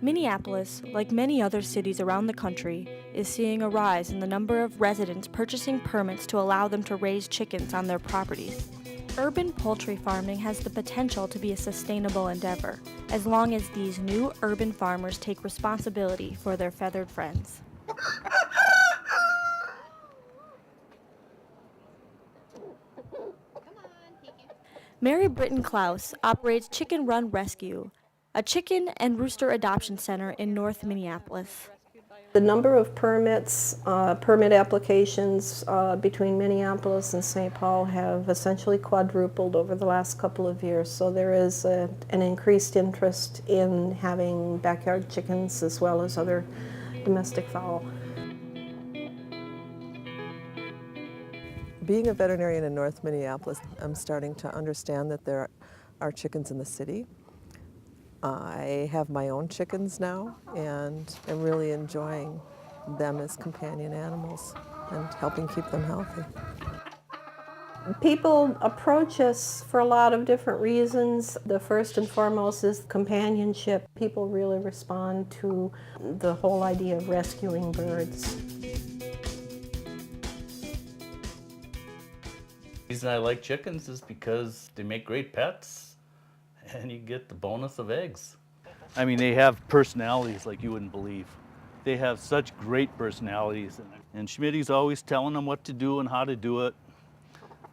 Minneapolis, like many other cities around the country, is seeing a rise in the number of residents purchasing permits to allow them to raise chickens on their properties. Urban poultry farming has the potential to be a sustainable endeavor, as long as these new urban farmers take responsibility for their feathered friends. Mary Britton Klaus operates Chicken Run Rescue, a chicken and rooster adoption center in North Minneapolis. The number of permits, permit applications between Minneapolis and St. Paul have essentially quadrupled over the last couple of years. So there is an increased interest in having backyard chickens as well as other domestic fowl. Being a veterinarian in North Minneapolis, I'm starting to understand that there are chickens in the city. I have my own chickens now, and I'm really enjoying them as companion animals and helping keep them healthy. People approach us for a lot of different reasons. The first and foremost is companionship. People really respond to the whole idea of rescuing birds. The reason I like chickens is because they make great pets and you get the bonus of eggs. I mean, they have personalities like you wouldn't believe. They have such great personalities, and Schmitty's always telling them what to do and how to do it.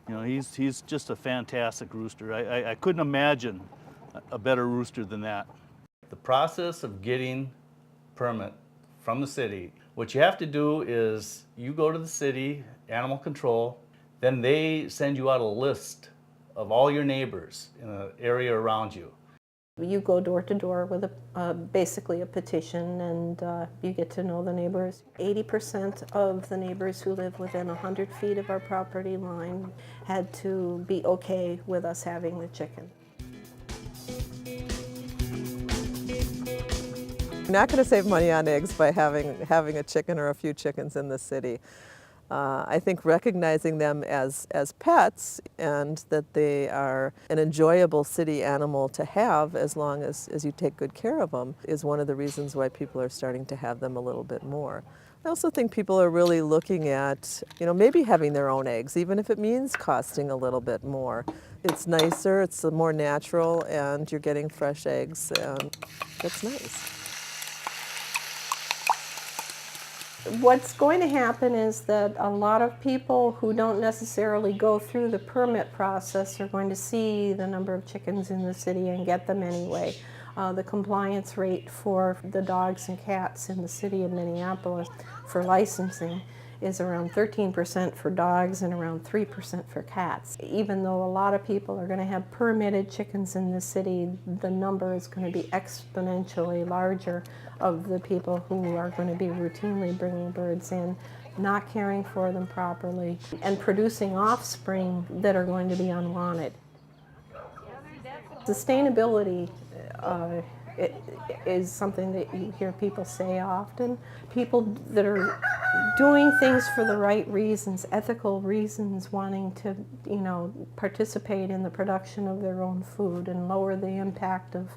You know, he's just a fantastic rooster. I couldn't imagine a better rooster than that. The process of getting permit from the city, what you have to do is you go to the city, animal control, then they send you out a list of all your neighbors in an area around you. You go door to door with basically a petition, and you get to know the neighbors. 80% of the neighbors who live within 100 feet of our property line had to be okay with us having the chicken. You're not going to save money on eggs by having a chicken or a few chickens in the city. I think recognizing them as pets and that they are an enjoyable city animal to have as long as you take good care of them is one of the reasons why people are starting to have them a little bit more. I also think people are really looking at, maybe having their own eggs, even if it means costing a little bit more. It's nicer, it's more natural, and you're getting fresh eggs, and that's nice. What's going to happen is that a lot of people who don't necessarily go through the permit process are going to see the number of chickens in the city and get them anyway. The compliance rate for the dogs and cats in the city of Minneapolis for licensing is around 13% for dogs and around 3% for cats. Even though a lot of people are going to have permitted chickens in the city, the number is going to be exponentially larger of the people who are going to be routinely bringing birds in, not caring for them properly, and producing offspring that are going to be unwanted. Sustainability it is something that you hear people say often. People that are doing things for the right reasons, ethical reasons, wanting to, participate in the production of their own food and lower the impact of,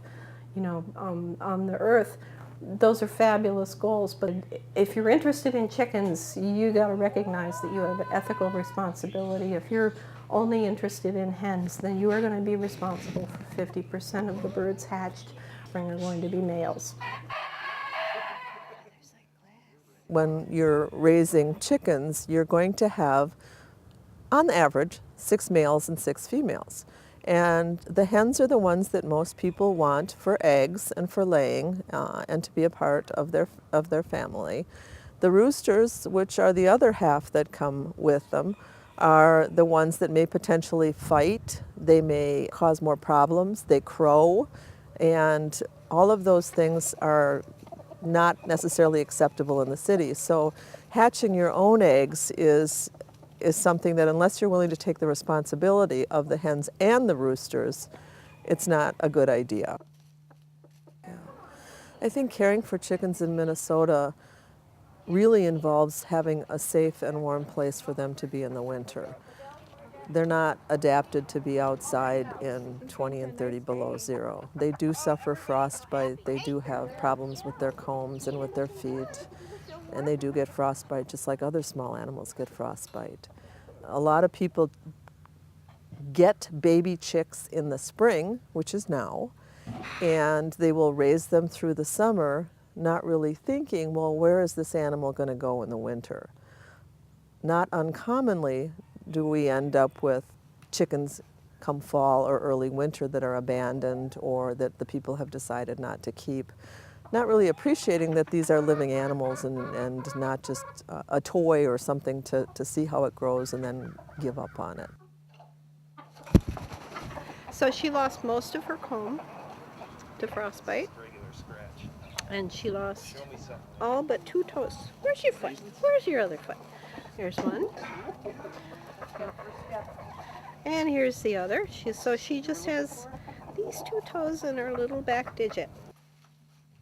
on the earth. Those are fabulous goals, but if you're interested in chickens, you got to recognize that you have an ethical responsibility. If you're only interested in hens, then you are going to be responsible for 50% of the birds hatched are going to be males. When you're raising chickens, you're going to have, on average, 6 males and 6 females. And the hens are the ones that most people want for eggs and for laying and to be a part of their family. The roosters, which are the other half that come with them, are the ones that may potentially fight. They may cause more problems. They crow. And all of those things are not necessarily acceptable in the city. So hatching your own eggs is something that, unless you're willing to take the responsibility of the hens and the roosters, it's not a good idea. Yeah. I think caring for chickens in Minnesota really involves having a safe and warm place for them to be in the winter. They're not adapted to be outside in 20 and 30 below zero. They do suffer frostbite. They do have problems with their combs and with their feet. And they do get frostbite just like other small animals get frostbite. A lot of people get baby chicks in the spring, which is now, and they will raise them through the summer, not really thinking, well, where is this animal going to go in the winter? Not uncommonly do we end up with chickens come fall or early winter that are abandoned or that the people have decided not to keep, not really appreciating that these are living animals and not just a toy or something to see how it grows and then give up on it. So she lost most of her comb to frostbite, and she lost all but 2 toes. Where's your foot? Where's your other foot? Here's one. And here's the other. So she just has these 2 toes in her little back digit.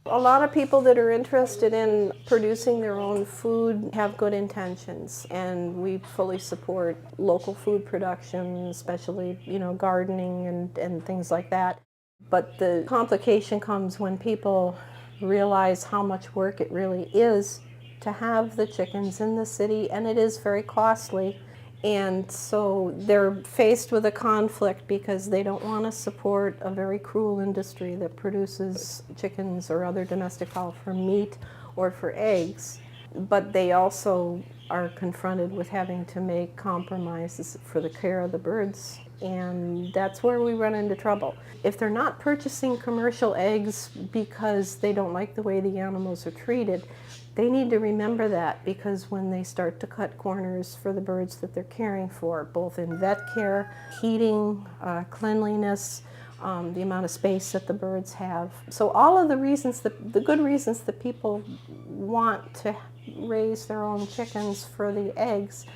A lot of people that are interested in producing their own food have good intentions, and we fully support local food production, especially, gardening and things like that. But the complication comes when people realize how much work it really is to have the chickens in the city, and it is very costly. And so they're faced with a conflict because they don't want to support a very cruel industry that produces chickens or other domestic fowl for meat or for eggs. But they also are confronted with having to make compromises for the care of the birds. And that's where we run into trouble. If they're not purchasing commercial eggs because they don't like the way the animals are treated, they need to remember that, because when they start to cut corners for the birds that they're caring for, both in vet care, heating, cleanliness, the amount of space that the birds have. So all of the reasons, the good reasons that people want to raise their own chickens for the eggs,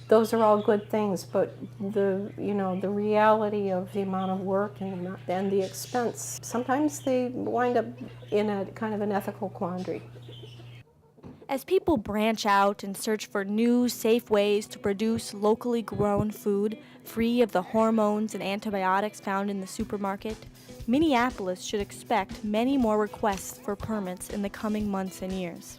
those are all good things, but the reality of the amount of work and the expense, sometimes they wind up in a kind of an ethical quandary. As people branch out and search for new, safe ways to produce locally grown food free of the hormones and antibiotics found in the supermarket, Minneapolis should expect many more requests for permits in the coming months and years.